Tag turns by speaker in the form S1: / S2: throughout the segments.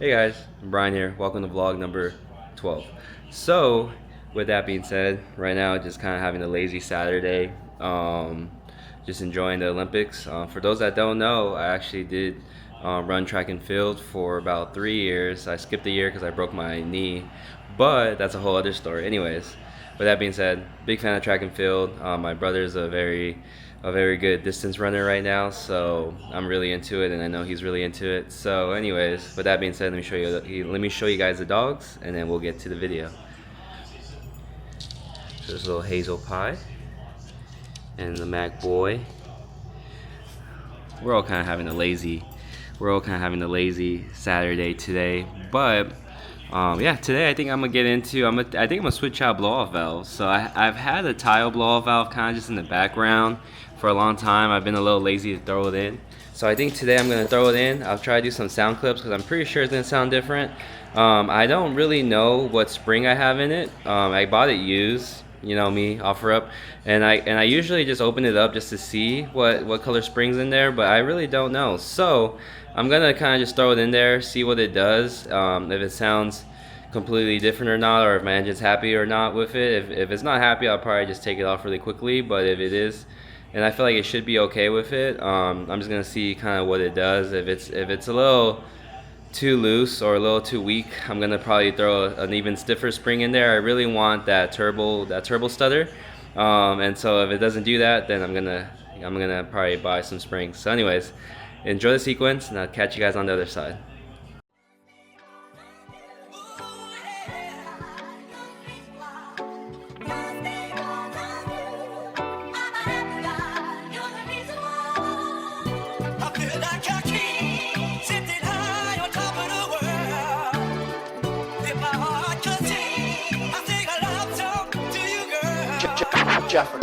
S1: Hey guys, Brian here. Welcome to vlog number 12. So, with that being said, right now just kind of having a lazy Saturday, just enjoying the Olympics. For those that don't know, I actually did run track and field for about 3 years. I skipped a year because I broke my knee, but that's a whole other story. Anyways, with that being said, big fan of track and field. My brother's a very good distance runner right now, so I'm really into it, and I know he's really into it. So anyways, with that being said, let me show you guys the dogs, and then we'll get to the video. So there's a little Hazel Pie and the Mac Boy. We're all kind of having a lazy Saturday today, but yeah, today I think I'm gonna get into I think I'm gonna switch out blow-off valves. So I've had a tile blow-off valve kind of just in the background for a long time. I've been a little lazy to throw it in, so I think today I'm gonna throw it in. I'll try to do some sound clips because I'm pretty sure it's gonna sound different. I don't really know what spring I have in it. I bought it used, you know me, offer up, and I usually just open it up just to see what color springs in there, but I really don't know. So I'm gonna kind of just throw it in there, see what it does, if it sounds completely different or not, or if my engine's happy or not with it. If it's not happy, I'll probably just take it off really quickly, but if it is, and I feel like it should be okay with it, I'm just gonna see kind of what it does. If it's a little too loose or a little too weak, I'm gonna probably throw an even stiffer spring in there. I really want that turbo stutter, and so if it doesn't do that, then I'm gonna probably buy some springs. So anyways, enjoy the sequence, and I'll catch you guys on the other side.
S2: Jeffrey.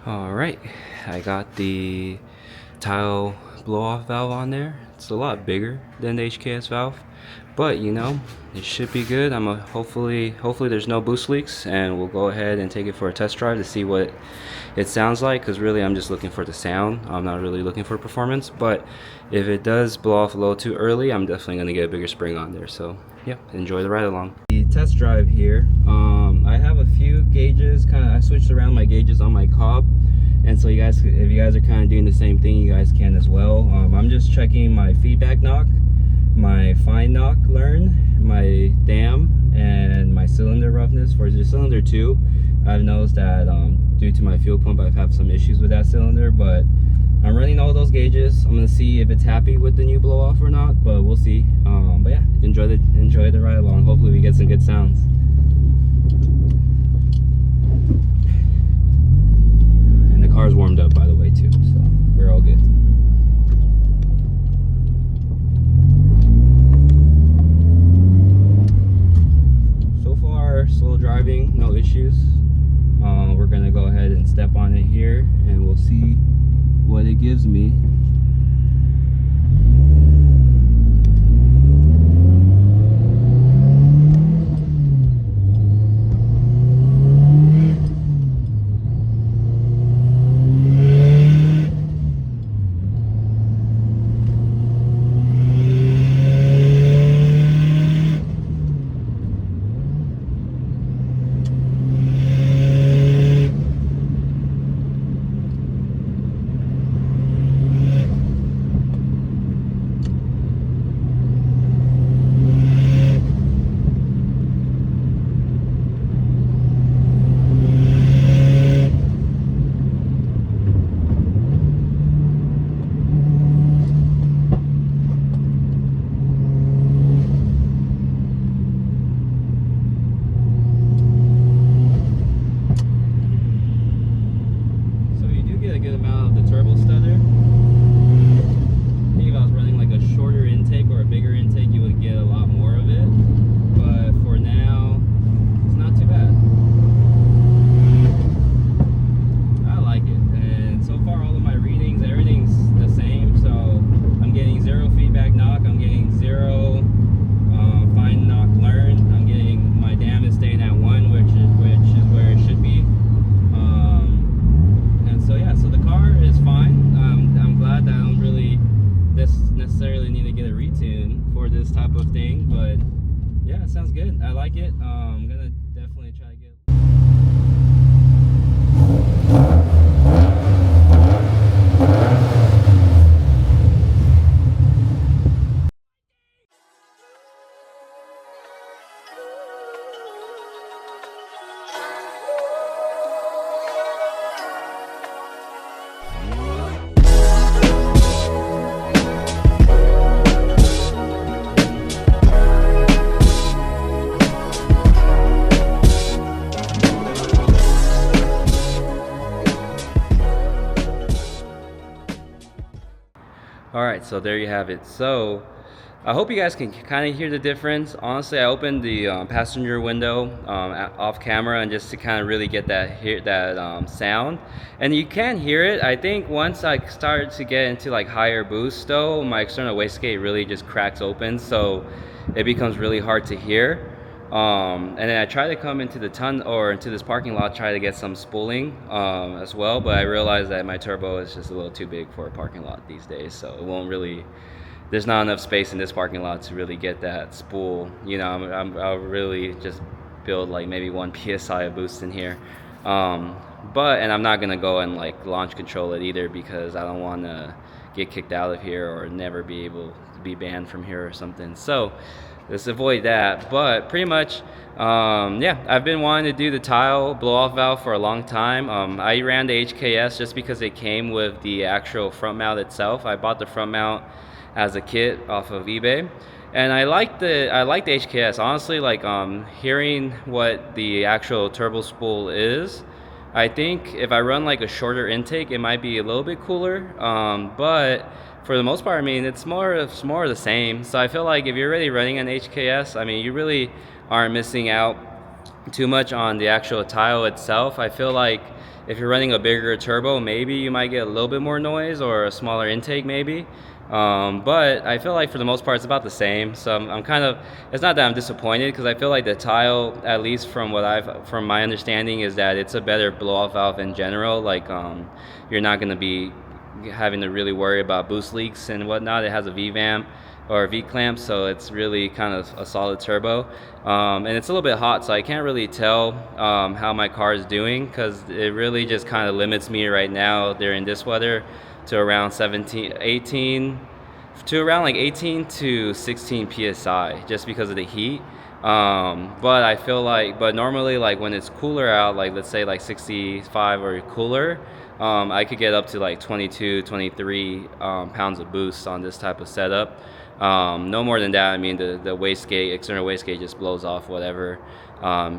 S1: Alright, I got the tile blow-off valve on there. It's a lot bigger than the HKS valve, but you know, it should be good. Hopefully there's no boost leaks, and we'll go ahead and take it for a test drive to see what it sounds like, because really I'm just looking for the sound. I'm not really looking for performance, but if it does blow off a little too early, I'm definitely going to get a bigger spring on there. So yeah, enjoy the ride along. The test drive here, I have a few gauges, I switched around my gauges on my Cobb, and so if you guys are kind of doing the same thing, you guys can as well. I'm just checking my feedback knock, my fine knock learn, my dam, and my cylinder roughness. For the cylinder 2, I've noticed that due to my fuel pump, I've had some issues with that cylinder, but I'm running all those gauges. I'm gonna see if it's happy with the new blow off or not, but we'll see. But yeah, enjoy the ride along. Hopefully we get some good sounds. And the car's warmed up, by the way, too, so we're all good. So far, slow driving, no issues. We're gonna go ahead and step on it here, and we'll see what it gives me. I like it. I'm gonna definitely try to get. Alright, so there you have it. So I hope you guys can kind of hear the difference. Honestly, I opened the passenger window off camera, and just to kind of really get that sound, and you can hear it. I think once I start to get into like higher boost though, my external wastegate really just cracks open, so it becomes really hard to hear. And then I try to come into the into this parking lot, try to get some spooling as well, but I realized that my turbo is just a little too big for a parking lot these days, so it won't really, there's not enough space in this parking lot to really get that spool. You know, I'll really just build like maybe 1 psi of boost in here, and I'm not gonna go and like launch control it either, because I don't want to get kicked out of here or never be able to be banned from here or something. So let's avoid that. But pretty much, yeah, I've been wanting to do the tile blow-off valve for a long time. I ran the HKS just because it came with the actual front mount itself. I bought the front mount as a kit off of eBay, and I like the HKS. Honestly, like hearing what the actual turbo spool is, I think if I run like a shorter intake, it might be a little bit cooler. But for the most part, I mean, it's more of the same. So I feel like if you're already running an HKS, I mean, you really aren't missing out too much on the actual tile itself. I feel like if you're running a bigger turbo, maybe you might get a little bit more noise, or a smaller intake maybe. But I feel like for the most part it's about the same. So I'm kind of, it's not that I'm disappointed, because I feel like the tile, at least from my understanding, is that it's a better blow-off valve in general. Like you're not going to be having to really worry about boost leaks and whatnot. It has a V-vamp or a V-clamp, so it's really kind of a solid turbo. And it's a little bit hot, so I can't really tell how my car is doing, because it really just kind of limits me right now during this weather to around 18 to 16 psi, just because of the heat. But I feel like, but normally, like when it's cooler out, like let's say like 65 or cooler, I could get up to like 22, 23 pounds of boost on this type of setup. No more than that. I mean, the wastegate, external wastegate, just blows off whatever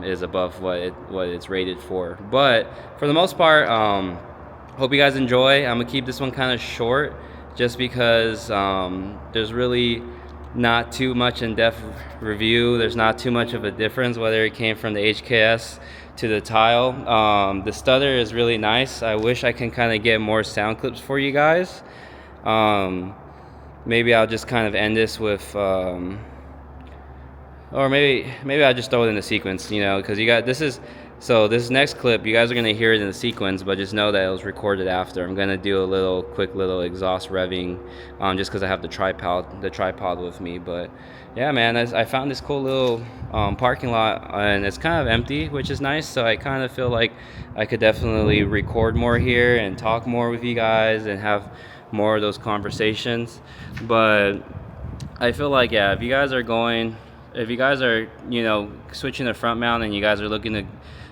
S1: is above what it's rated for. But for the most part, hope you guys enjoy. I'm gonna keep this one kind of short, just because there's really not too much in-depth review. There's not too much of a difference whether it came from the HKS to the tile. The stutter is really nice. I wish I can kind of get more sound clips for you guys. Maybe I'll just kind of end this with, or maybe I'll just throw it in the sequence, you know, because you got this next clip, you guys are gonna hear it in the sequence, but just know that it was recorded after. I'm gonna do a quick little exhaust revving, just because I have the tripod with me. But yeah, man, I found this cool little parking lot, and it's kind of empty, which is nice. So I kind of feel like I could definitely record more here and talk more with you guys and have more of those conversations. But I feel like, yeah, if you guys are, you know, switching the front mount and you guys are looking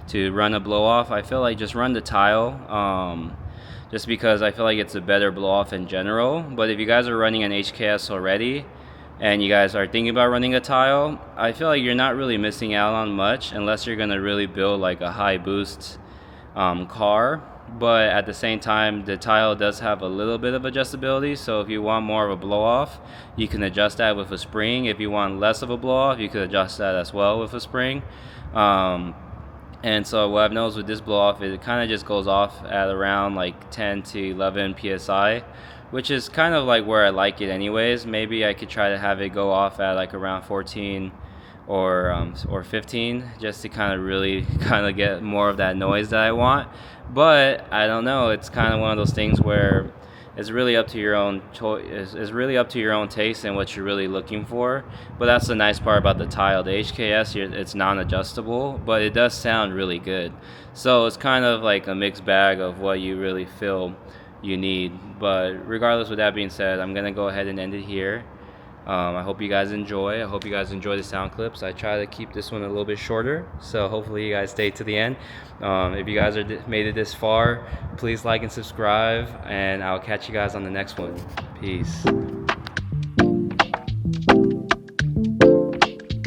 S1: to run a blow off, I feel like just run the tile, just because I feel like it's a better blow off in general. But if you guys are running an HKS already and you guys are thinking about running a tile, I feel like you're not really missing out on much, unless you're gonna really build like a high boost car. But at the same time, the tile does have a little bit of adjustability, so if you want more of a blow off, you can adjust that with a spring. If you want less of a blow off, you could adjust that as well with a spring. And so what I've noticed with this blow off is it kind of just goes off at around like 10 to 11 psi, which is kind of like where I like it anyways. Maybe I could try to have it go off at like around 14 or 15, just to kind of really get more of that noise that I want. But I don't know, it's kind of one of those things where It's really up to your own choice. It's really up to your own taste and what you're really looking for. But that's the nice part about the tile. The HKS, it's non-adjustable, but it does sound really good. So it's kind of like a mixed bag of what you really feel you need. But regardless, with that being said, I'm gonna go ahead and end it here. I hope you guys enjoy. I hope you guys enjoy the sound clips. I try to keep this one a little bit shorter, so hopefully you guys stay to the end. If you guys made it this far, please like and subscribe, and I'll catch you guys on the next one. Peace.